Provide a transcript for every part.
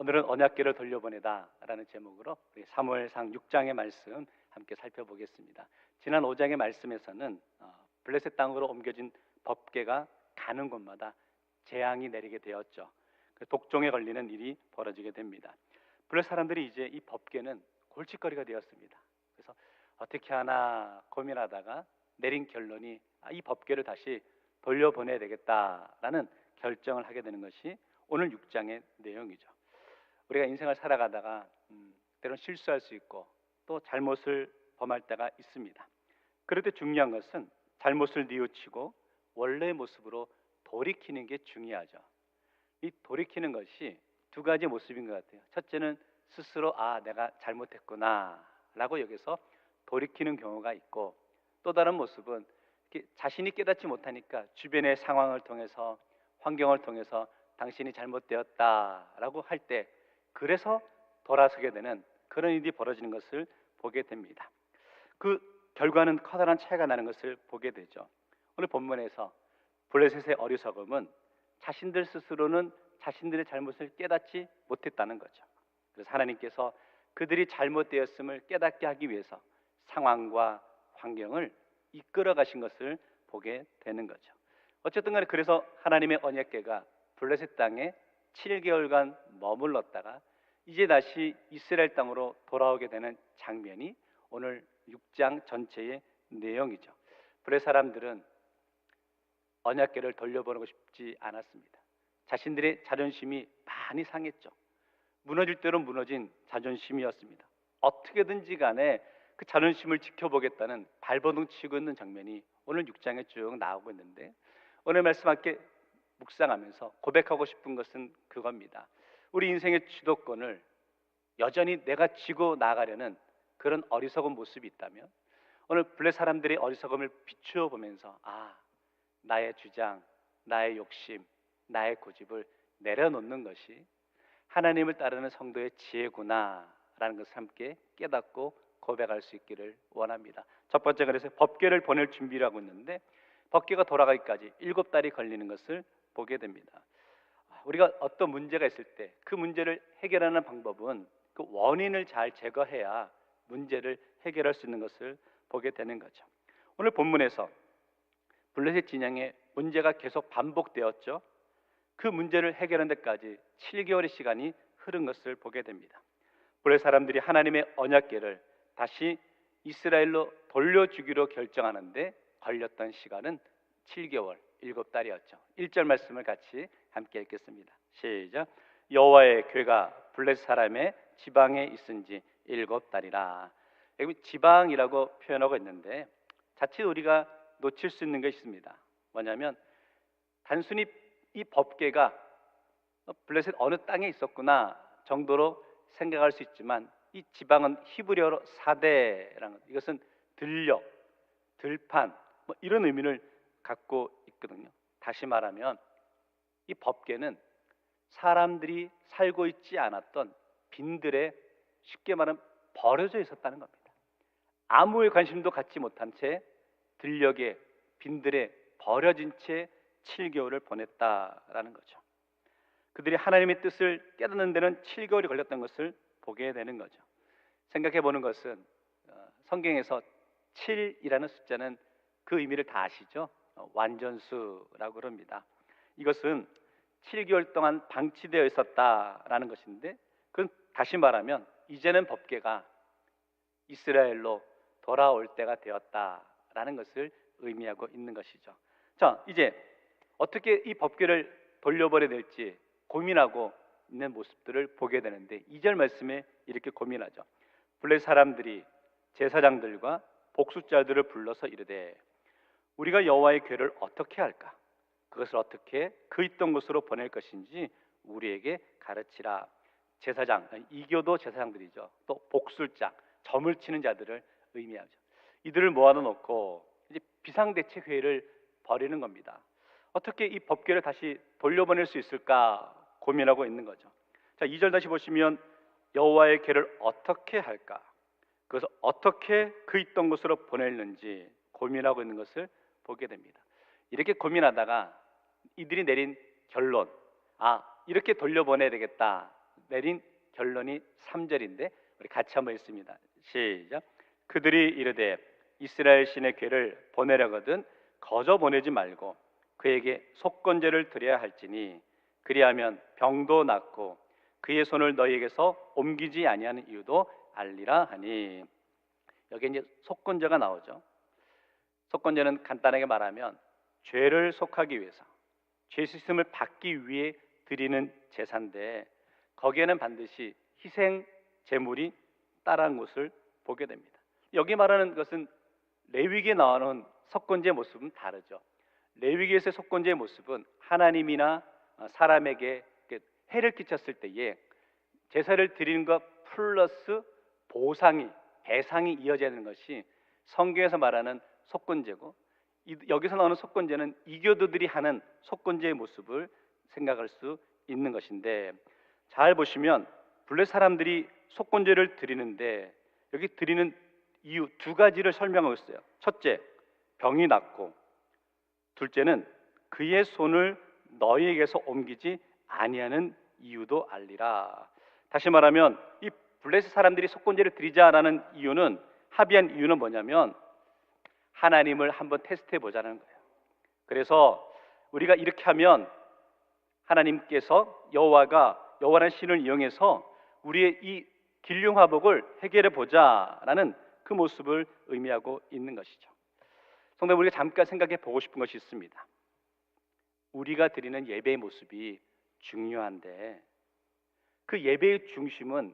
오늘은 언약궤를 돌려보내다라는 제목으로 우리 사무엘상 6장의 말씀 함께 살펴보겠습니다. 지난 5장의 말씀에서는 블레셋 땅으로 옮겨진 법궤가 가는 곳마다 재앙이 내리게 되었죠. 독종에 걸리는 일이 벌어지게 됩니다. 블레셋 사람들이 이제 이 법궤는 골칫거리가 되었습니다. 그래서 어떻게 하나 고민하다가 내린 결론이 이 법궤를 다시 돌려보내야 되겠다라는 결정을 하게 되는 것이 오늘 6장의 내용이죠. 우리가 인생을 살아가다가 때론 실수할 수 있고 또 잘못을 범할 때가 있습니다. 그럴 때 중요한 것은 잘못을 뉘우치고 원래의 모습으로 돌이키는 게 중요하죠. 이 돌이키는 것이 두 가지 모습인 것 같아요. 첫째는 스스로 내가 잘못했구나 라고 여기서 돌이키는 경우가 있고, 또 다른 모습은 자신이 깨닫지 못하니까 주변의 상황을 통해서, 환경을 통해서 당신이 잘못되었다라고 할 때 그래서 돌아서게 되는 그런 일이 벌어지는 것을 보게 됩니다. 그 결과는 커다란 차이가 나는 것을 보게 되죠. 오늘 본문에서 블레셋의 어리석음은 자신들 스스로는 자신들의 잘못을 깨닫지 못했다는 거죠. 그래서 하나님께서 그들이 잘못되었음을 깨닫게 하기 위해서 상황과 환경을 이끌어 가신 것을 보게 되는 거죠. 어쨌든 간에 그래서 하나님의 언약궤가 블레셋 땅에 7개월간 머물렀다가 이제 다시 이스라엘 땅으로 돌아오게 되는 장면이 오늘 6장 전체의 내용이죠. 블레셋 사람들은 언약궤를 돌려보내고 싶지 않았습니다. 자신들의 자존심이 많이 상했죠. 무너질 대로 무너진 자존심이었습니다. 어떻게든지 간에 그 자존심을 지켜보겠다는 발버둥 치고 있는 장면이 오늘 6장에 쭉 나오고 있는데, 오늘 말씀 함께 묵상하면서 고백하고 싶은 것은 그겁니다. 우리 인생의 주도권을 여전히 내가 쥐고 나가려는 그런 어리석은 모습이 있다면 오늘 블레셋 사람들의 어리석음을 비추어 보면서 나의 주장, 나의 욕심, 나의 고집을 내려놓는 것이 하나님을 따르는 성도의 지혜구나라는 것을 함께 깨닫고 고백할 수 있기를 원합니다. 첫 번째, 그래서 법궤를 보낼 준비를 하고 있는데 법궤가 돌아가기까지 7달이 걸리는 것을 보게 됩니다. 우리가 어떤 문제가 있을 때 그 문제를 해결하는 방법은 그 원인을 잘 제거해야 문제를 해결할 수 있는 것을 보게 되는 거죠. 오늘 본문에서 블레셋 진영에 문제가 계속 반복되었죠. 그 문제를 해결하는 데까지 7개월의 시간이 흐른 것을 보게 됩니다. 블레셋 사람들이 하나님의 언약궤를 다시 이스라엘로 돌려주기로 결정하는데 걸렸던 시간은 7개월 7달이었죠. 1절 말씀을 같이 함께 읽겠습니다. 시작. 여호와의 궤가 블레셋 사람의 지방에 있은지 7달이라. 여기 지방이라고 표현하고 있는데 자칫 우리가 놓칠 수 있는 것이 있습니다. 뭐냐면 단순히 이 법궤가 블레셋 어느 땅에 있었구나 정도로 생각할 수 있지만 이 지방은 히브리어로 사대라는 것, 이것은 들녘, 들판 이런 의미를 갖고 있거든요. 다시 말하면 이 법궤는 사람들이 살고 있지 않았던 빈들에 쉽게 말하면 버려져 있었다는 겁니다. 아무의 관심도 갖지 못한 채 들녘에 빈들에 버려진 채 7개월을 보냈다라는 거죠. 그들이 하나님의 뜻을 깨닫는 데는 7개월이 걸렸던 것을 보게 되는 거죠. 생각해 보는 것은 성경에서 7이라는 숫자는 그 의미를 다 아시죠? 완전수라고 그럽니다. 이것은 7개월 동안 방치되어 있었다라는 것인데, 그건 다시 말하면 이제는 법궤가 이스라엘로 돌아올 때가 되었다라는 것을 의미하고 있는 것이죠. 자, 이제 어떻게 이 법궤를 돌려버려야 될지 고민하고 있는 모습들을 보게 되는데 2절 말씀에 이렇게 고민하죠. 블레셋 사람들이 제사장들과 복숫자들을 불러서 이르되 우리가 여호와의 궤를 어떻게 할까? 그것을 어떻게 그 있던 곳으로 보낼 것인지 우리에게 가르치라. 제사장, 이교도 제사장들이죠. 또 복술자, 점을 치는 자들을 의미하죠. 이들을 모아놓고 이제 비상대책회의를 벌이는 겁니다. 어떻게 이 법궤를 다시 돌려보낼 수 있을까 고민하고 있는 거죠. 자, 2절 다시 보시면 여호와의 궤를 어떻게 할까? 그래서 어떻게 그 있던 곳으로 보낼는지 고민하고 있는 것을 보게 됩니다. 이렇게 고민하다가 이들이 내린 결론, 이렇게 돌려보내야 되겠다 내린 결론이 3절인데 우리 같이 한번 읽습니다. 시작. 그들이 이르되 이스라엘 신의 괴를 보내려거든 거저 보내지 말고 그에게 속건제를 드려야 할지니 그리하면 병도 낫고 그의 손을 너희에게서 옮기지 아니하는 이유도 알리라 하니. 여기 이제 속건제가 나오죠. 속건제는 간단하게 말하면 죄를 속하기 위해서, 죄 씻음을 받기 위해 드리는 제사인데 거기에는 반드시 희생 제물이 따른 것을 보게 됩니다. 여기 말하는 것은 레위기에 나오는 속건제의 모습은 다르죠. 레위기에서의 속건제의 모습은 하나님이나 사람에게 해를 끼쳤을 때에 제사를 드리는 것 플러스 보상이, 배상이 이어지는 것이 성경에서 말하는 속건제고, 여기서 나오는 속건제는 이교도들이 하는 속건제의 모습을 생각할 수 있는 것인데, 잘 보시면 블레 사람들이 속건제를 드리는데 여기 드리는 이유 두 가지를 설명하고 있어요. 첫째, 병이 낫고, 둘째는 그의 손을 너희에게서 옮기지 아니하는 이유도 알리라. 다시 말하면 이 블레셋 사람들이 속건제를 드리자라는 이유는, 합의한 이유는 뭐냐면 하나님을 한번 테스트해 보자는 거예요. 그래서 우리가 이렇게 하면 하나님께서 여호와라는 신을 이용해서 우리의 이 길흉화복을 해결해 보자라는 그 모습을 의미하고 있는 것이죠. 성도, 우리가 잠깐 생각해 보고 싶은 것이 있습니다. 우리가 드리는 예배의 모습이 중요한데 그 예배의 중심은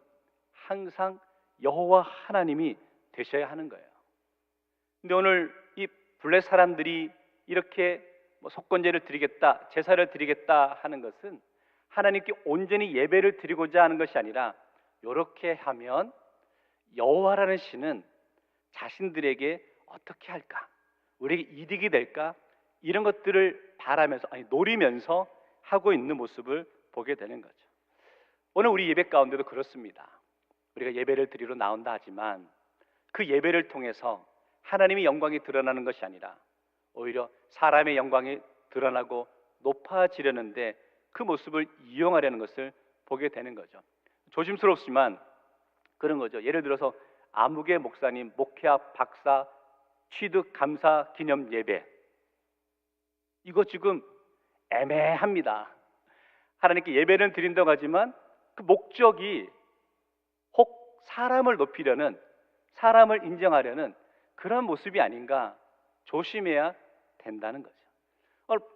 항상 여호와 하나님이 되셔야 하는 거예요. 근데 오늘 이 블레 사람들이 이렇게 속건제를 드리겠다, 제사를 드리겠다 하는 것은 하나님께 온전히 예배를 드리고자 하는 것이 아니라, 이렇게 하면 여호와라는 신은 자신들에게 어떻게 할까, 우리에게 이득이 될까, 이런 것들을 바라면서, 노리면서 하고 있는 모습을 보게 되는 거죠. 오늘 우리 예배 가운데도 그렇습니다. 우리가 예배를 드리러 나온다 하지만 그 예배를 통해서 하나님의 영광이 드러나는 것이 아니라 오히려 사람의 영광이 드러나고 높아지려는데 그 모습을 이용하려는 것을 보게 되는 거죠. 조심스럽지만 그런 거죠. 예를 들어서 아무개 목사님 목회학 박사 취득 감사 기념 예배, 이거 지금 애매합니다. 하나님께 예배는 드린다고 하지만 그 목적이 혹 사람을 높이려는, 사람을 인정하려는 그런 모습이 아닌가 조심해야 된다는 거죠.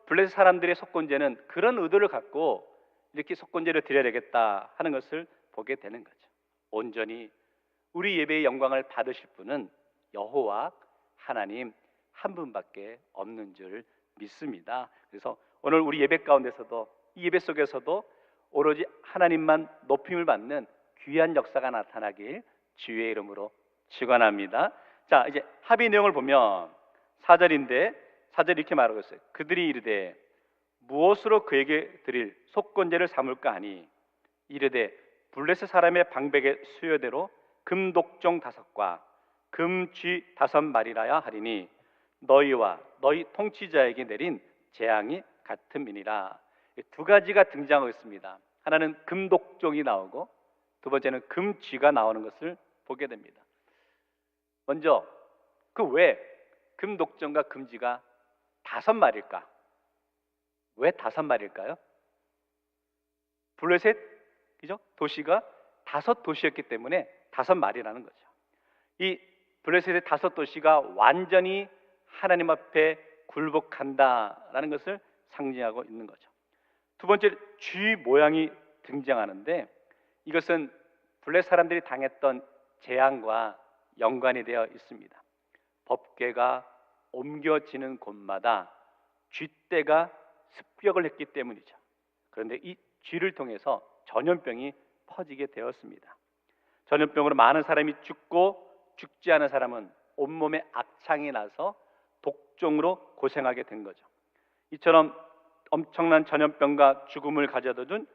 블레셋 사람들의 속건제는 그런 의도를 갖고 이렇게 속건제를 드려야 되겠다 하는 것을 보게 되는 거죠. 온전히 우리 예배의 영광을 받으실 분은 여호와 하나님 한 분밖에 없는 줄 믿습니다. 그래서 오늘 우리 예배 가운데서도, 이 예배 속에서도 오로지 하나님만 높임을 받는 귀한 역사가 나타나길 주의 이름으로 축원합니다. 자, 이제 합의 내용을 보면 4절인데 4절 이렇게 말하고 있어요. 그들이 이르되 무엇으로 그에게 드릴 속건제를 삼을까 하니 이르되 블레셋 사람의 방백의 수요대로 금독종 5과 금쥐 5마리라야 하리니 너희와 너희 통치자에게 내린 재앙이 같음이니라. 두 가지가 등장하고 있습니다. 하나는 금독종이 나오고 두 번째는 금쥐가 나오는 것을 보게 됩니다. 먼저 그 왜 금독종과 금쥐가 5마리일까? 왜 5마리일까요? 블레셋, 그죠? 도시가 5도시였기 때문에 5마리라는 거죠. 이 블레셋의 5도시가 완전히 하나님 앞에 굴복한다라는 것을 상징하고 있는 거죠. 두 번째, 쥐 모양이 등장하는데 이것은 블레셋 사람들이 당했던 재앙과 연관이 되어 있습니다. 법궤가 옮겨지는 곳마다 쥐떼가 습격을 했기 때문이죠. 그런데 이 쥐를 통해서 전염병이 퍼지게 되었습니다. 전염병으로 많은 사람이 죽고 죽지 않은 사람은 온몸에 악창이 나서 독종으로 고생하게 된 거죠. 이처럼 엄청난 전염병과 죽음을 가져다 둔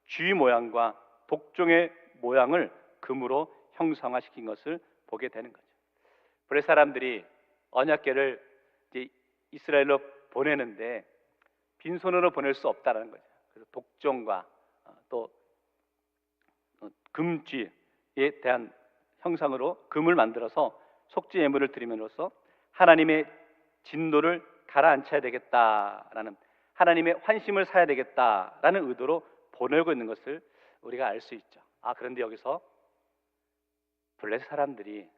쥐 모양과 독종의 모양을 금으로 형상화시킨 것을 보게 되는 거죠. 블레셋 사람들이 언약궤를 이제 이스라엘로 보내는데 빈손으로 보낼 수 없다는 거죠. 그래서 독종과 또 금쥐에 대한 형상으로 금을 만들어서 속죄 예물을 드림으로써 하나님의 진노를 가라앉혀야 되겠다라는, 하나님의 환심을 사야 되겠다라는 의도로 보내고 있는 것을 우리가 알 수 있죠. 그런데 여기서 블레셋 사람들이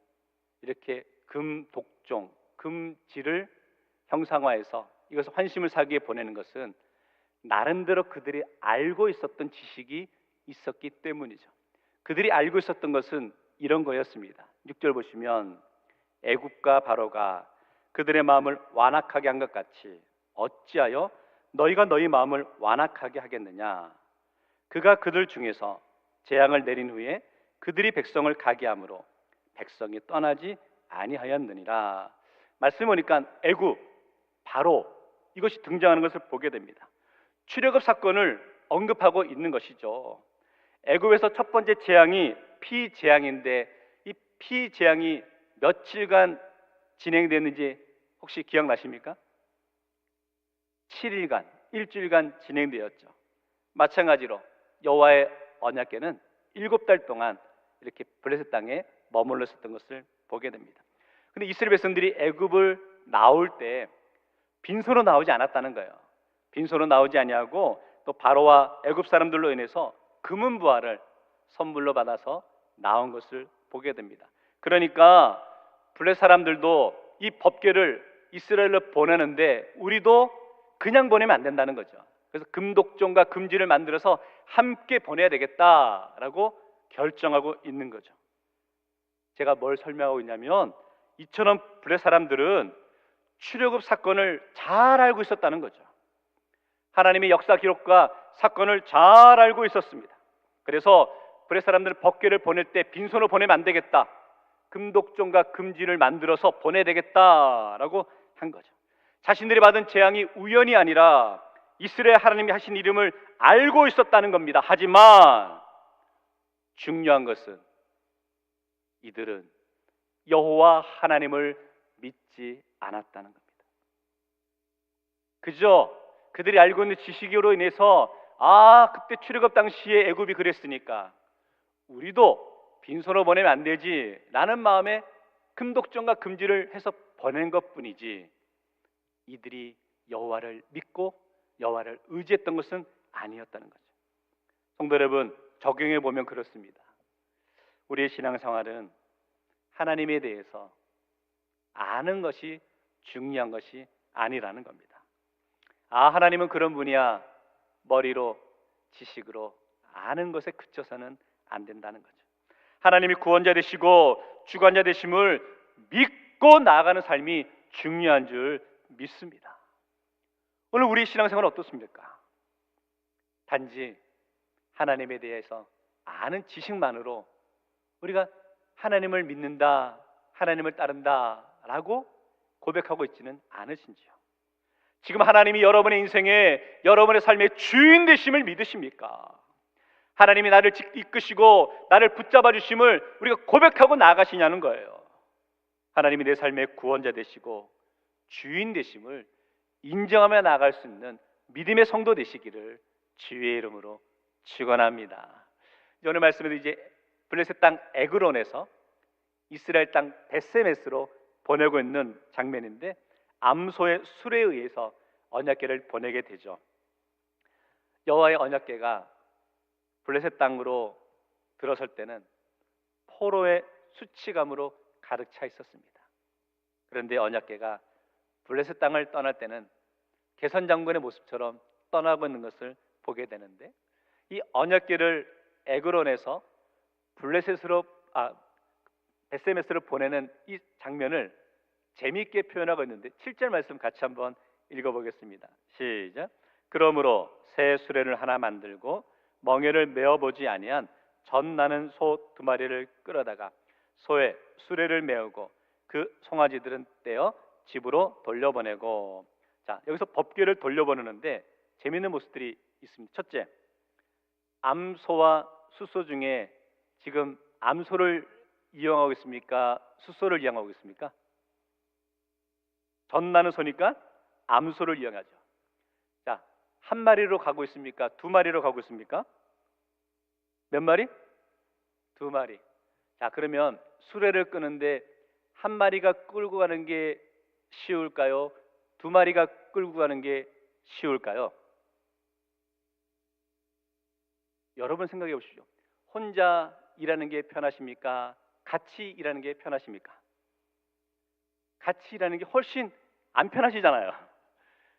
이렇게 금 독종, 금지를 형상화해서 이것을 환심을 사기 위해 보내는 것은 나름대로 그들이 알고 있었던 지식이 있었기 때문이죠. 그들이 알고 있었던 것은 이런 거였습니다. 6절 보시면 애굽과 바로가 그들의 마음을 완악하게 한 것 같이 어찌하여 너희가 너희 마음을 완악하게 하겠느냐. 그가 그들 중에서 재앙을 내린 후에 그들이 백성을 가게 함으로 백성이 떠나지 아니하였느니라. 말씀 보니까 애굽, 바로 이것이 등장하는 것을 보게 됩니다. 출애굽 사건을 언급하고 있는 것이죠. 애굽에서 첫 번째 재앙이 피재앙인데 이 피재앙이 며칠간 진행됐는지 혹시 기억나십니까? 7일간, 일주일간 진행되었죠. 마찬가지로 여호와의 언약궤는 7달 동안 이렇게 블레셋 땅에 머물러 있었던 것을 보게 됩니다. 근데 이스라엘 백성들이 애굽을 나올 때 빈손으로 나오지 않았다는 거예요. 빈손으로 나오지 아니하고 또 바로와 애굽 사람들로 인해서 금은 부화를 선물로 받아서 나온 것을 보게 됩니다. 그러니까 블레셋 사람들도 이 법궤를 이스라엘로 보내는데 우리도 그냥 보내면 안 된다는 거죠. 그래서 금독종과 금지를 만들어서 함께 보내야 되겠다라고 결정하고 있는 거죠. 제가 뭘 설명하고 있냐면 이처럼 블레셋 사람들은 출애굽 사건을 잘 알고 있었다는 거죠. 하나님의 역사 기록과 사건을 잘 알고 있었습니다. 그래서 블레셋 사람들은 법궤를 보낼 때 빈손으로 보내면 안 되겠다, 금독종과 금지를 만들어서 보내야 되겠다라고 한 거죠. 자신들이 받은 재앙이 우연이 아니라 이스라엘 하나님이 하신 이름을 알고 있었다는 겁니다. 하지만 중요한 것은 이들은 여호와 하나님을 믿지 않았다는 겁니다. 그저 그들이 알고 있는 지식으로 인해서 그때 출애굽 당시에 애굽이 그랬으니까 우리도 빈손으로 보내면 안 되지 라는 마음에 금독종과 금지를 해서 보낸 것뿐이지 이들이 여호와를 믿고 여호와를 의지했던 것은 아니었다는 거죠. 성도 여러분, 적용해 보면 그렇습니다. 우리의 신앙생활은 하나님에 대해서 아는 것이 중요한 것이 아니라는 겁니다. 하나님은 그런 분이야, 머리로 지식으로 아는 것에 그쳐서는 안 된다는 거죠. 하나님이 구원자 되시고 주관자 되심을 믿고 나아가는 삶이 중요한 줄 믿습니다. 오늘 우리 신앙생활은 어떻습니까? 단지 하나님에 대해서 아는 지식만으로 우리가 하나님을 믿는다, 하나님을 따른다 라고 고백하고 있지는 않으신지요? 지금 하나님이 여러분의 인생에 여러분의 삶의 주인 되심을 믿으십니까? 하나님이 나를 이끄시고 나를 붙잡아 주심을 우리가 고백하고 나아가시냐는 거예요. 하나님이 내 삶의 구원자 되시고 주인 되심을 인정하며 나아갈 수 있는 믿음의 성도 되시기를 주의 이름으로 축원합니다. 오늘 말씀에도 이제 블레셋 땅 에그론에서 이스라엘 땅 베세메스로 보내고 있는 장면인데 암소의 술에 의해서 언약궤를 보내게 되죠. 여호와의 언약궤가 블레셋 땅으로 들어설 때는 포로의 수치감으로 가득 차 있었습니다. 그런데 언약궤가 블레셋 땅을 떠날 때는 개선 장군의 모습처럼 떠나고 있는 것을 보게 되는데 이 언약궤를 에그론에서 블레셋으로 베세메스로 보내는 이 장면을 재미있게 표현하고 있는데 7절 말씀 같이 한번 읽어보겠습니다. 시작. 그러므로 새 수레를 하나 만들고 멍에를 메어보지 아니한 전 나는 소 2마리를 끌어다가 소에 수레를 메우고 그 송아지들은 떼어 집으로 돌려보내고. 자, 여기서 법궤를 돌려보내는데 재미있는 모습들이 있습니다. 첫째, 암소와 숫소 중에 지금 암소를 이용하고 있습니까? 숫소를 이용하고 있습니까? 전 나는 소니까 암소를 이용하죠. 자, 한 마리로 가고 있습니까? 2마리로 가고 있습니까? 몇 마리? 두 마리. 자, 그러면 수레를 끄는데 한 마리가 끌고 가는 게 쉬울까요? 두 마리가 끌고 가는 게 쉬울까요? 여러분 생각해 보십시오. 혼자 일하는 게 편하십니까? 같이 일하는 게 편하십니까? 같이 일하는 게 훨씬 안 편하시잖아요.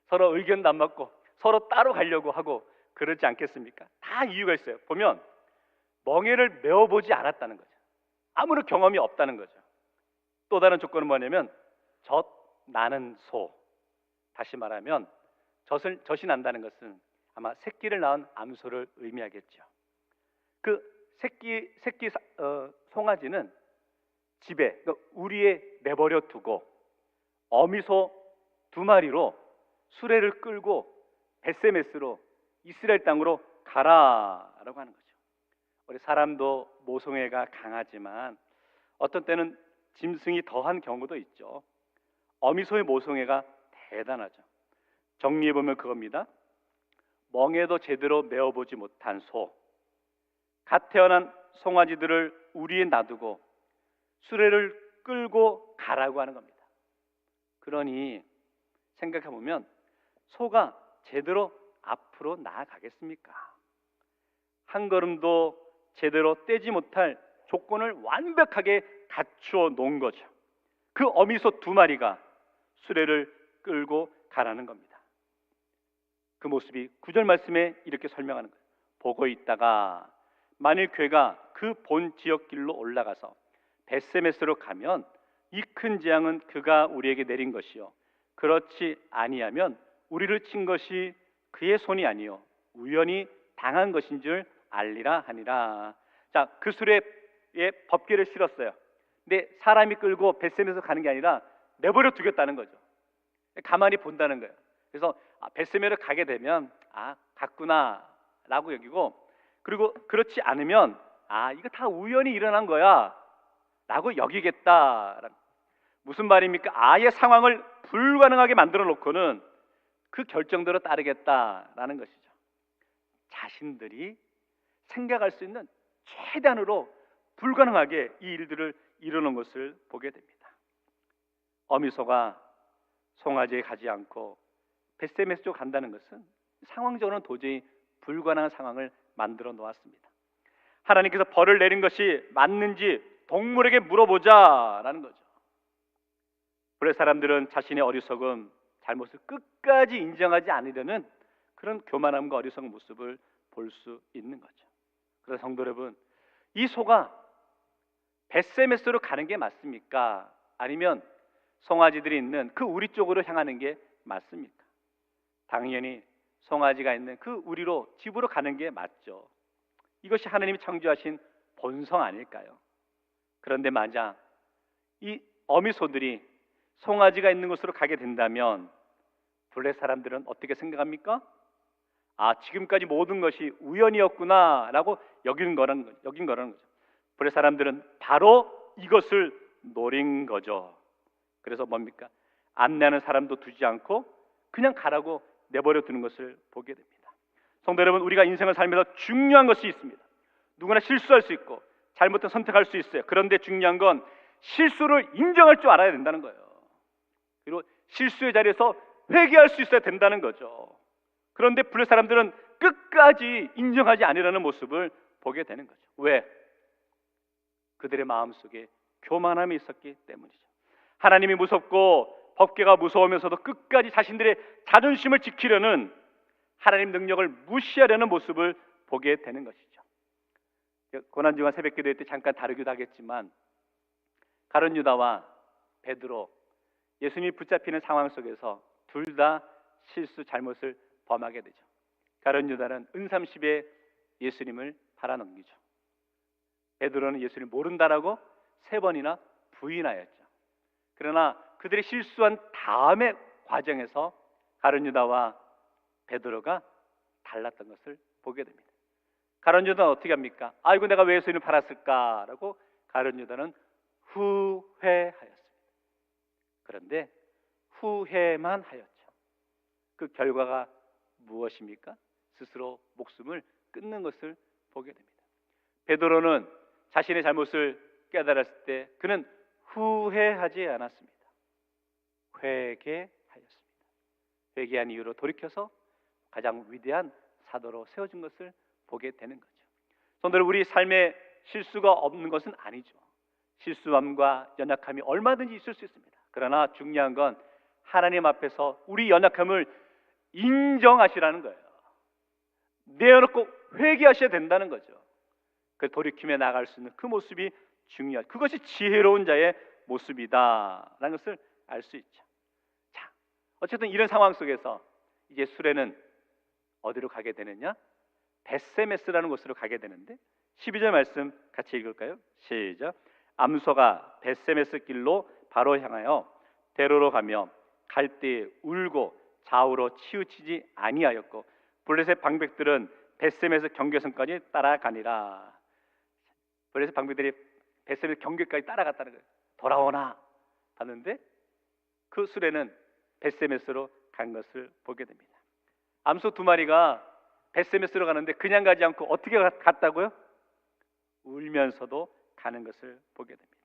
서로 의견도 안 맞고 서로 따로 가려고 하고 그러지 않겠습니까? 다 이유가 있어요. 보면 멍에를 메어보지 않았다는 거죠. 아무런 경험이 없다는 거죠. 또 다른 조건은 뭐냐면 젖 나는 소. 다시 말하면 젖이 난다는 것은 아마 새끼를 낳은 암소를 의미하겠죠. 그 송아지는 집에 우리에 내버려 두고 어미소 두 마리로 수레를 끌고 벳세메스로 이스라엘 땅으로 가라라고 하는 거죠. 우리 사람도 모성애가 강하지만 어떤 때는 짐승이 더한 경우도 있죠. 어미소의 모성애가 대단하죠. 정리해 보면 그겁니다. 멍에도 제대로 메어보지 못한 소, 갓 태어난 송아지들을 우리에 놔두고 수레를 끌고 가라고 하는 겁니다. 그러니 생각해 보면 소가 제대로 앞으로 나아가겠습니까? 한 걸음도 제대로 떼지 못할 조건을 완벽하게 갖추어 놓은 거죠. 그 어미소 두 마리가 수레를 끌고 가라는 겁니다. 그 모습이 9절 말씀에 이렇게 설명하는 거예요. 보고 있다가 만일 괴가 그 본 지역 길로 올라가서 벳세메스로 가면 이 큰 재앙은 그가 우리에게 내린 것이요 그렇지 아니하면 우리를 친 것이 그의 손이 아니요 우연히 당한 것인 줄 알리라 하니라. 자, 그 수레에 법궤를 실었어요. 근데 사람이 끌고 벳세메스로 가는 게 아니라 내버려 두겠다는 거죠. 가만히 본다는 거예요. 그래서 벳세메스로 가게 되면 갔구나 라고 여기고, 그리고 그렇지 않으면 이거 다 우연히 일어난 거야 라고 여기겠다. 무슨 말입니까? 아예 상황을 불가능하게 만들어 놓고는 그 결정대로 따르겠다라는 것이죠. 자신들이 생각할 수 있는 최대한으로 불가능하게 이 일들을 이루는 것을 보게 됩니다. 어미소가 송아지에 가지 않고 벳세메스 쪽 간다는 것은 상황적으로는 도저히 불가능한 상황을 만들어 놓았습니다. 하나님께서 벌을 내린 것이 맞는지 동물에게 물어보자라는 거죠. 불의 사람들은 자신의 어리석음, 잘못을 끝까지 인정하지 않으려는 그런 교만함과 어리석은 모습을 볼 수 있는 거죠. 그래서 성도 여러분, 이 소가 벳세메스로 가는 게 맞습니까? 아니면 송아지들이 있는 그 우리 쪽으로 향하는 게 맞습니까? 당연히 송아지가 있는 그 우리로 집으로 가는 게 맞죠. 이것이 하나님이 창조하신 본성 아닐까요? 그런데 만약 이 어미소들이 송아지가 있는 곳으로 가게 된다면 블레 사람들은 어떻게 생각합니까? 지금까지 모든 것이 우연이었구나 라고 여긴 거라는 거죠. 블레 사람들은 바로 이것을 노린 거죠. 그래서 뭡니까? 안내하는 사람도 두지 않고 그냥 가라고 내버려 두는 것을 보게 됩니다. 성도 여러분, 우리가 인생을 살면서 중요한 것이 있습니다. 누구나 실수할 수 있고 잘못된 선택할 수 있어요. 그런데 중요한 건 실수를 인정할 줄 알아야 된다는 거예요. 그리고 실수의 자리에서 회개할 수 있어야 된다는 거죠. 그런데 블레 사람들은 끝까지 인정하지 않으려는 모습을 보게 되는 거죠. 왜? 그들의 마음속에 교만함이 있었기 때문이죠. 하나님이 무섭고 법궤가 무서우면서도 끝까지 자신들의 자존심을 지키려는 하나님 능력을 무시하려는 모습을 보게 되는 것이죠. 고난주간 새벽기도회 때 잠깐 다루기도 하겠지만 가룟 유다와 베드로, 예수님이 붙잡히는 상황 속에서 둘 다 실수 잘못을 범하게 되죠. 가룟 유다는 은삼십에 예수님을 팔아넘기죠. 베드로는 예수님을 모른다라고 3번이나 부인하였죠. 그러나 그들이 실수한 다음의 과정에서 가룟 유다와 베드로가 달랐던 것을 보게 됩니다. 가룟 유다는 어떻게 합니까? 아이고 내가 왜 예수님을 팔았을까라고 가룟 유다는 후회하였습니다. 그런데 후회만 하였죠. 그 결과가 무엇입니까? 스스로 목숨을 끊는 것을 보게 됩니다. 베드로는 자신의 잘못을 깨달았을 때 그는 후회하지 않았습니다. 회개하였습니다. 회개한 이후로 돌이켜서 가장 위대한 사도로 세워진 것을 보게 되는 거죠. 성도들, 우리 삶에 실수가 없는 것은 아니죠. 실수함과 연약함이 얼마든지 있을 수 있습니다. 그러나 중요한 건 하나님 앞에서 우리 연약함을 인정하시라는 거예요. 내어놓고 회개하셔야 된다는 거죠. 그 돌이킴에 나갈 수 있는 그 모습이 중요하죠. 그것이 지혜로운 자의 모습이다라는 것을 알 수 있죠. 자, 어쨌든 이런 상황 속에서 이제 수레는 어디로 가게 되느냐? 벳세메스라는 곳으로 가게 되는데 12절 말씀 같이 읽을까요? 시작. 암소가 벳세메스 길로 바로 향하여 대로로 가며 갈 때에 울고 좌우로 치우치지 아니하였고 블레셋 방백들은 벳세메스 경계선까지 따라가니라. 블레셋 방백들이 벳세메스 경계까지 따라갔다는 거예요. 돌아오나 봤는데 그 수레는 벳세메스로 간 것을 보게 됩니다. 암소 두 마리가 벳세메스로 가는데 그냥 가지 않고 어떻게 갔다고요? 울면서도 가는 것을 보게 됩니다.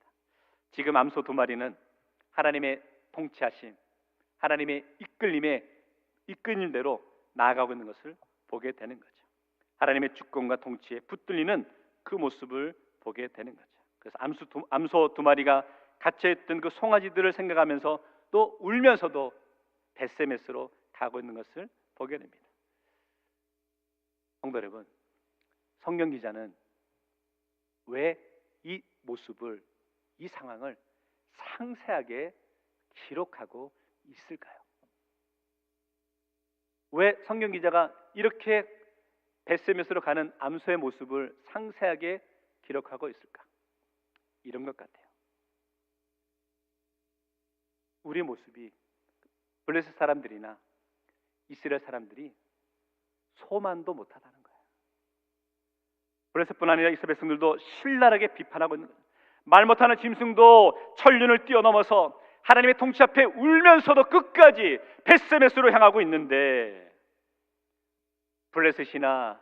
지금 암소 두 마리는 하나님의 통치하심, 하나님의 이끌림대로 나아가고 있는 것을 보게 되는 거죠. 하나님의 주권과 통치에 붙들리는 그 모습을 보게 되는 거죠. 그래서 암소 두 마리가 갇혀있던 그 송아지들을 생각하면서 또 울면서도 벳세메스로 가고 있는 것을 보게 됩니다. 성도 여러분, 성경 기자는 왜 이 모습을, 이 상황을 상세하게 기록하고 있을까요? 왜 성경 기자가 이렇게 벳세메스로 가는 암소의 모습을 상세하게 기록하고 있을까? 이런 것 같아요. 우리의 모습이 블레셋 사람들이나 이스라엘 사람들이 소만도 못하다는 거예요. 블레셋뿐 아니라 이스라엘 백성들도 신랄하게 비판하고 있는 거예요. 말 못하는 짐승도 천륜을 뛰어넘어서 하나님의 통치 앞에 울면서도 끝까지 벳세메스로 향하고 있는데 블레셋이나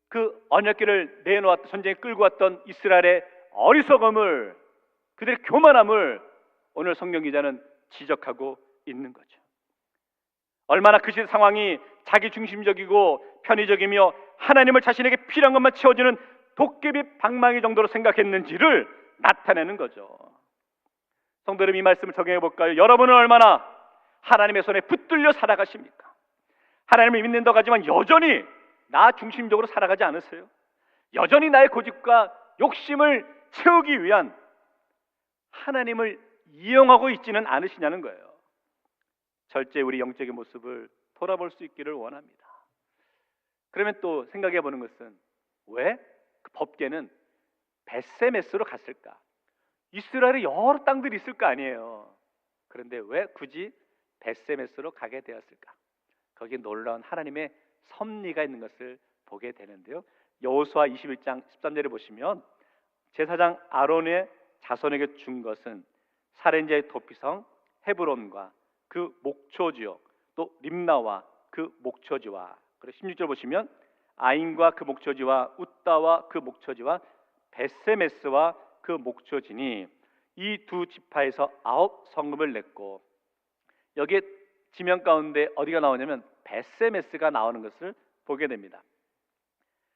그 언약궤를 내놓았던, 전쟁에 끌고 왔던 이스라엘의 어리석음을, 그들의 교만함을 오늘 성경 기자는 지적하고 있는 거죠. 얼마나 그 시대 상황이 자기 중심적이고 편의적이며 하나님을 자신에게 필요한 것만 채워주는 도깨비 방망이 정도로 생각했는지를 나타내는 거죠. 성도 여러분, 이 말씀을 적용해 볼까요? 여러분은 얼마나 하나님의 손에 붙들려 살아가십니까? 하나님을 믿는다고 하지만 여전히 나 중심적으로 살아가지 않으세요? 여전히 나의 고집과 욕심을 채우기 위한 하나님을 이용하고 있지는 않으시냐는 거예요. 절제 우리 영적인 모습을 돌아볼 수 있기를 원합니다. 그러면 또 생각해 보는 것은 왜 그 법궤는 벳세메스로 갔을까? 이스라엘에 여러 땅들이 있을 거 아니에요. 그런데 왜 굳이 벳세메스로 가게 되었을까? 거기에 놀라운 하나님의 섭리가 있는 것을 보게 되는데요. 여호수아 21장 13절에 보시면 제사장 아론의 자손에게 준 것은 살인자의 도피성 헤브론과 그 목초지요, 또 림나와 그 목초지와, 그리고 16절 보시면 아인과 그 목초지와 웃다와 그 목초지와 벳세메스와 그 목초지니 이 두 지파에서 9 성읍을 냈고, 여기에 지명 가운데 어디가 나오냐면 벳세메스가 나오는 것을 보게 됩니다.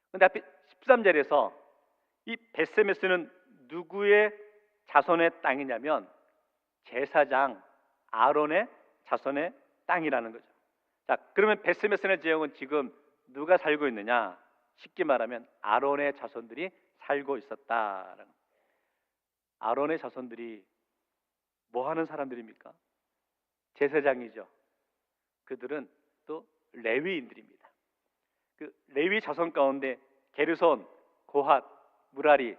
그런데 앞에 13절에서 이 벳세메스는 누구의 자손의 땅이냐면 제사장 아론의 자손의 땅이라는 거죠. 자, 그러면 벳세메스의 지역은 지금 누가 살고 있느냐? 쉽게 말하면 아론의 자손들이 살고 있었다. 아론의 자손들이 뭐 하는 사람들입니까? 제사장이죠. 그들은 또 레위인들입니다. 그 레위 자손 가운데 게르손, 고핫, 무라리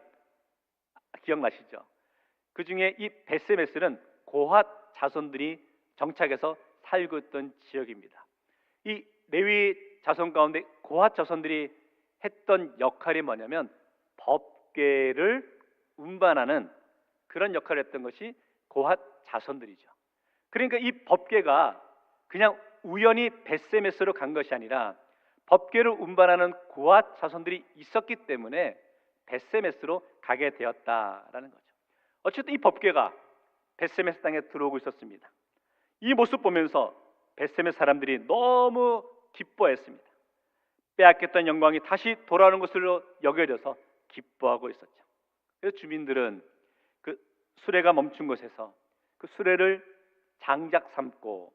기억나시죠? 그 중에 이 벳세메스는 고핫 자손들이 정착해서 살고 있던 지역입니다. 이 레위 자손 가운데 고핫 자손들이 했던 역할이 뭐냐면 법궤를 운반하는 그런 역할을 했던 것이 고핫 자손들이죠. 그러니까 이 법궤가 그냥 우연히 벳세메스로 간 것이 아니라 법궤를 운반하는 고핫 자손들이 있었기 때문에 벳세메스로 가게 되었다라는 거죠. 어쨌든 이 법궤가 벳세메스 땅에 들어오고 있었습니다. 이 모습 보면서 벳세메스 사람들이 너무 기뻐했습니다. 빼앗겼던 영광이 다시 돌아오는 것으로 여겨져서 기뻐하고 있었죠. 그래서 주민들은 그 수레가 멈춘 곳에서 그 수레를 장작 삼고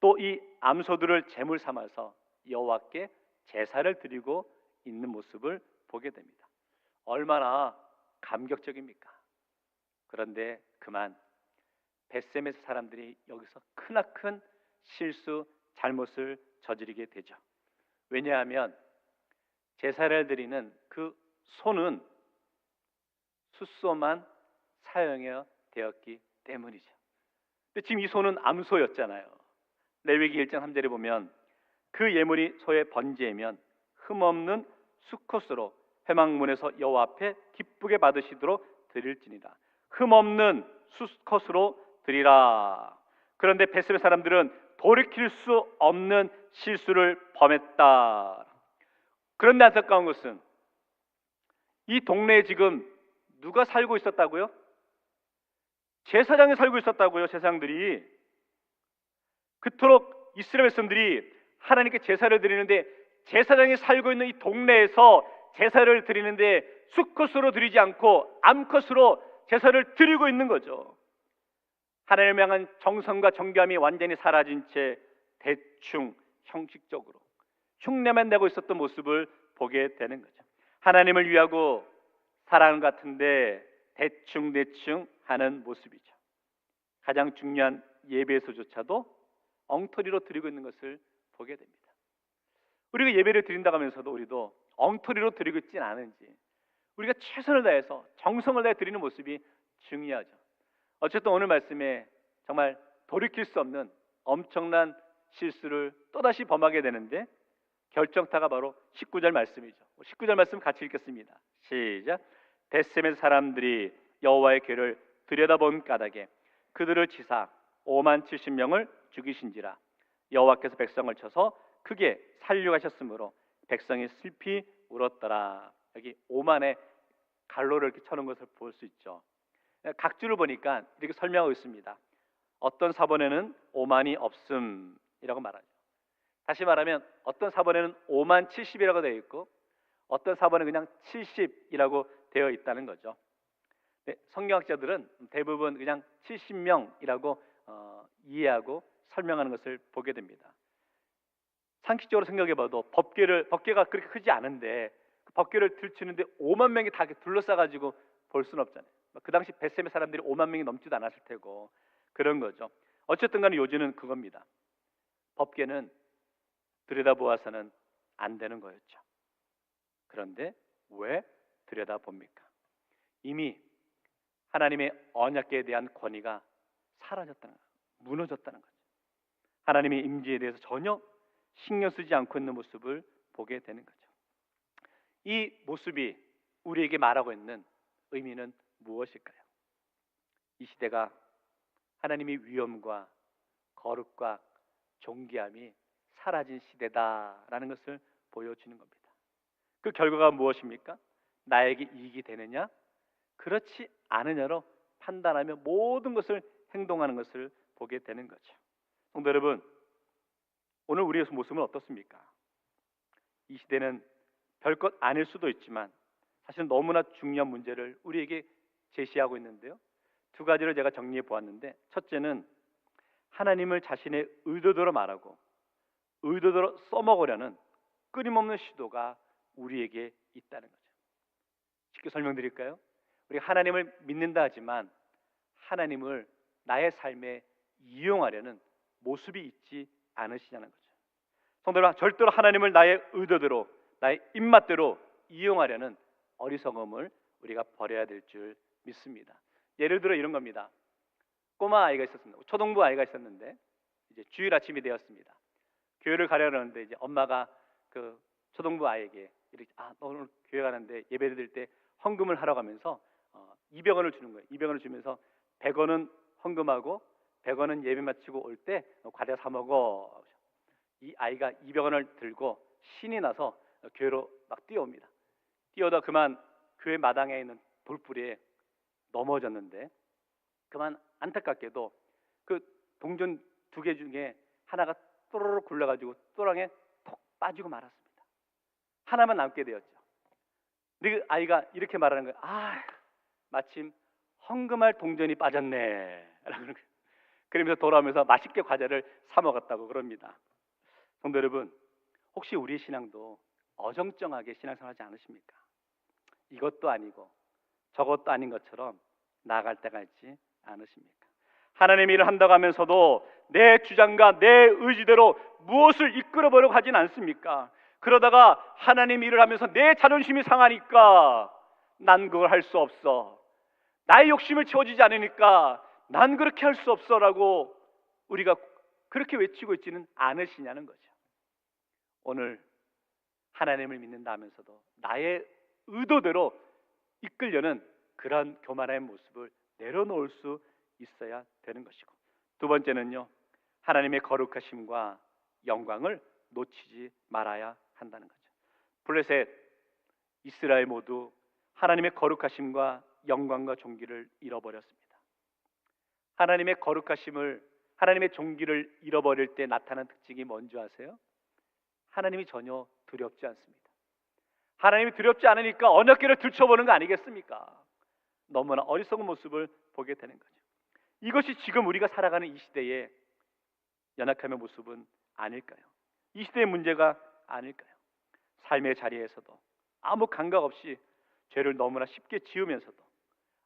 또 이 암소들을 제물 삼아서 여호와께 제사를 드리고 있는 모습을 보게 됩니다. 얼마나 감격적입니까? 그런데 그만 벳세메스 사람들이 여기서 크나큰 실수, 잘못을 저지르게 되죠. 왜냐하면 제사를 드리는 그 소는 숫소만 사용해 되었기 때문이죠. 근데 지금 이 소는 암소였잖아요. 레위기 1장 3절에 보면 그 예물이 소의 번제이면 흠없는 수컷으로 회막문에서 여호와 앞에 기쁘게 받으시도록 드릴지니라. 흠없는 수컷으로 드리라. 그런데 벳세메 사람들은 돌이킬 수 없는 실수를 범했다. 그런데 안타까운 것은 이 동네에 지금 누가 살고 있었다고요? 제사장이 살고 있었다고요. 제사장들이. 그토록 이스라엘 백성들이 하나님께 제사를 드리는데 제사장이 살고 있는 이 동네에서 제사를 드리는데 수컷으로 드리지 않고 암컷으로 제사를 드리고 있는 거죠. 하나님을 향한 정성과 정감이 완전히 사라진 채 대충 형식적으로 흉내만 내고 있었던 모습을 보게 되는 거죠. 하나님을 위하고 사랑하는 것 같은데 대충 하는 모습이죠. 가장 중요한 예배에서조차도 엉터리로 드리고 있는 것을 보게 됩니다. 우리가 예배를 드린다고 하면서도 우리도 엉터리로 드리고 있지는 않은지 우리가 최선을 다해서 정성을 다해 드리는 모습이 중요하죠. 어쨌든 오늘 말씀에 정말 돌이킬 수 없는 엄청난 실수를 또다시 범하게 되는데 결정타가 바로 19절 말씀이죠. 19절 말씀 같이 읽겠습니다. 시작. 벳세메 사람들이 여호와의 궤를 들여다본 까닭에 그들을 치사 5만 70명을 죽이신지라. 여호와께서 백성을 쳐서 크게 살육하셨으므로 백성이 슬피 울었더라. 여기 5만의 갈로를 이렇게 쳐는 것을 볼 수 있죠. 각주를 보니까 이렇게 설명하고 있습니다. 어떤 사본에는 5만이 없음이라고 말하죠. 다시 말하면 어떤 사본에는 5만 70이라고 되어 있고 어떤 사본은 그냥 70이라고 되어 있다는 거죠. 네, 성경학자들은 대부분 그냥 70명이라고 이해하고 설명하는 것을 보게 됩니다. 상식적으로 생각해봐도 법궤가 그렇게 크지 않은데 그 법궤를 들추는데 5만 명이 다 둘러싸가지고 볼 수는 없잖아요. 그 당시 벳세메 사람들이 5만 명이 넘지도 않았을 테고 그런 거죠. 어쨌든 간에 요지는 그겁니다. 법궤는 들여다보아서는 안 되는 거였죠. 그런데 왜 들여다봅니까? 이미 하나님의 언약궤에 대한 권위가 사라졌다는 거예요. 무너졌다는 거죠. 하나님의 임재에 대해서 전혀 신경 쓰지 않고 있는 모습을 보게 되는 거죠. 이 모습이 우리에게 말하고 있는 의미는 무엇일까요? 이 시대가 하나님의 위엄과 거룩과 존귀함이 사라진 시대다라는 것을 보여주는 겁니다. 그 결과가 무엇입니까? 나에게 이익이 되느냐? 그렇지 않으냐로 판단하며 모든 것을 행동하는 것을 보게 되는 거죠. 성도 여러분, 오늘 우리의 모습은 어떻습니까? 이 시대는 별것 아닐 수도 있지만 사실 너무나 중요한 문제를 우리에게 제시하고 있는데요. 두 가지를 제가 정리해 보았는데, 첫째는 하나님을 자신의 의도대로 말하고 의도대로 써먹으려는 끊임없는 시도가 우리에게 있다는 거죠. 쉽게 설명드릴까요? 우리가 하나님을 믿는다 하지만 하나님을 나의 삶에 이용하려는 모습이 있지 않으시냐는 거죠. 성도 여러분, 절대로 하나님을 나의 의도대로 나의 입맛대로 이용하려는 어리석음을 우리가 버려야 될 줄 믿습니다. 예를 들어 이런 겁니다. 꼬마 아이가 있었습니다. 초등부 아이가 있었는데 이제 주일 아침이 되었습니다. 교회를 가려는데 이제 엄마가 그 초등부 아이에게 이렇게 너 오늘 교회 가는데 예배 드릴 때 헌금을 하라고 하면서 200원을 주는 거예요. 200원을 주면서 100원은 헌금하고 100원은 예배 마치고 올 때 과자 사 먹어. 이 아이가 200원을 들고 신이 나서 교회로 막 뛰어옵니다. 뛰어다 그만 교회 마당에 있는 돌뿌리에 넘어졌는데, 그만 안타깝게도 그 동전 2개 중에 하나가 또르륵 굴러가지고 또랑에 톡 빠지고 말았습니다. 하나만 남게 되었죠. 근데 그 아이가 이렇게 말하는 거예요. 아, 마침 헌금할 동전이 빠졌네 라고 그러는 거예요. 그러면서 돌아오면서 맛있게 과자를 사 먹었다고 그럽니다. 성도 여러분, 혹시 우리 신앙도 어정쩡하게 신앙생활하지 않으십니까? 이것도 아니고 저것도 아닌 것처럼 나아갈 때가 있지 않으십니까? 하나님의 일을 한다고 하면서도 내 주장과 내 의지대로 무엇을 이끌어보려고 하진 않습니까? 그러다가 하나님 일을 하면서 내 자존심이 상하니까 난 그걸 할 수 없어, 나의 욕심을 채워지지 않으니까 난 그렇게 할 수 없어라고 우리가 그렇게 외치고 있지는 않으시냐는 거죠. 오늘 하나님을 믿는다 하면서도 나의 의도대로 이끌려는 그런 교만의 모습을 내려놓을 수 있어야 되는 것이고, 두 번째는요, 하나님의 거룩하심과 영광을 놓치지 말아야 한다는 거죠. 블레셋, 이스라엘 모두 하나님의 거룩하심과 영광과 존귀를 잃어버렸습니다. 하나님의 거룩하심을, 하나님의 존귀를 잃어버릴 때 나타나는 특징이 뭔지 아세요? 하나님이 전혀 두렵지 않습니다. 하나님이 두렵지 않으니까 언약궤를 들춰보는 거 아니겠습니까? 너무나 어리석은 모습을 보게 되는 거죠. 이것이 지금 우리가 살아가는 이 시대의 연약함의 모습은 아닐까요? 이 시대의 문제가 아닐까요? 삶의 자리에서도 아무 감각 없이 죄를 너무나 쉽게 지으면서도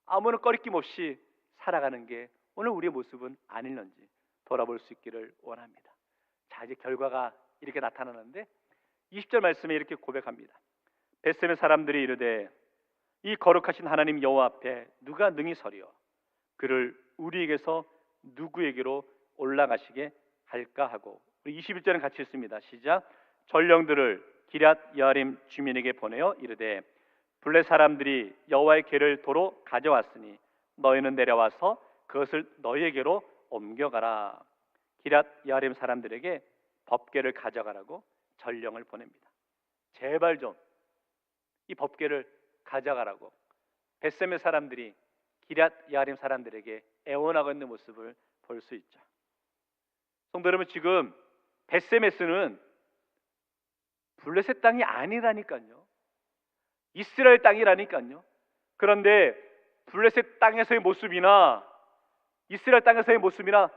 아무런 꺼리낌 없이 살아가는 게 오늘 우리의 모습은 아닐런지 돌아볼 수 있기를 원합니다. 자, 이제 결과가 이렇게 나타나는데 20절 말씀에 이렇게 고백합니다. 벳셈의 사람들이 이르되 이 거룩하신 하나님 여호와 앞에 누가 능히 서리요? 그를 우리에게서 누구에게로 올라가시게 할까 하고, 우리 21절은 같이 읽습니다. 시작. 전령들을 기럇 여아림 주민에게 보내어 이르되 블레 사람들이 여호와의 궤를 도로 가져왔으니 너희는 내려와서 그것을 너희에게로 옮겨가라. 기럇 여아림 사람들에게 법궤를 가져가라고 전령을 보냅니다. 제발 좀 이 법궤를 가져가라고 벳셈의 사람들이 기럇 여아림 사람들에게 애원하고 있는 모습을 볼 수 있죠. 성도 여러분, 지금 벳셈에스는 블레셋 땅이 아니라니까요. 이스라엘 땅이라니까요. 그런데 블레셋 땅에서의 모습이나 이스라엘 땅에서의 모습이나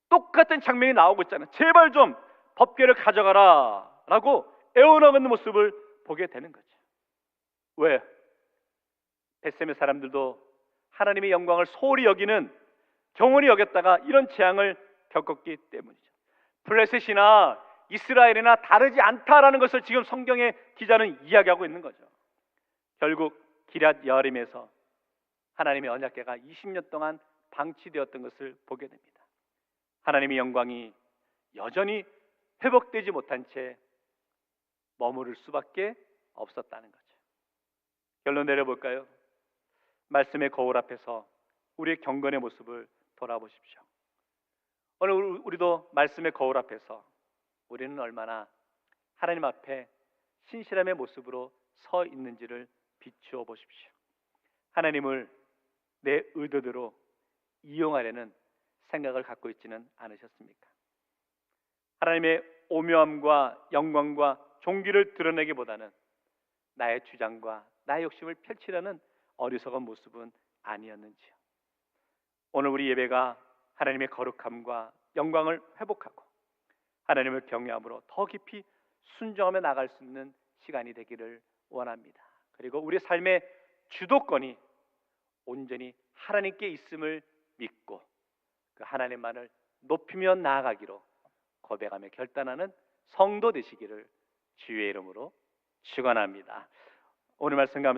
똑같은 장면이 나오고 있잖아요. 제발 좀 법궤를 가져가라 라고 애원하고 있는 모습을 보게 되는 거죠. 왜? 벳셈의 사람들도 하나님의 영광을 소홀히 여기는, 경홀히 여겼다가 이런 재앙을 겪었기 때문이죠. 블레셋이나 이스라엘이나 다르지 않다라는 것을 지금 성경의 기자는 이야기하고 있는 거죠. 결국 기럇 여아림에서 하나님의 언약궤가 20년 동안 방치되었던 것을 보게 됩니다. 하나님의 영광이 여전히 회복되지 못한 채 머무를 수밖에 없었다는 거죠. 결론 내려볼까요? 말씀의 거울 앞에서 우리의 경건의 모습을 돌아보십시오. 오늘 우리도 말씀의 거울 앞에서 우리는 얼마나 하나님 앞에 신실함의 모습으로 서 있는지를 비추어 보십시오. 하나님을 내 의도대로 이용하려는 생각을 갖고 있지는 않으셨습니까? 하나님의 오묘함과 영광과 존귀를 드러내기보다는 나의 주장과 나의 욕심을 펼치려는 어리석은 모습은 아니었는지요. 오늘 우리 예배가 하나님의 거룩함과 영광을 회복하고 하나님을 경외함으로 더 깊이 순종하며 나갈 수 있는 시간이 되기를 원합니다. 그리고 우리 삶의 주도권이 온전히 하나님께 있음을 믿고 그 하나님만을 높이며 나아가기로 고백하며 결단하는 성도 되시기를 주의 이름으로 축원합니다. 오늘 말씀 감사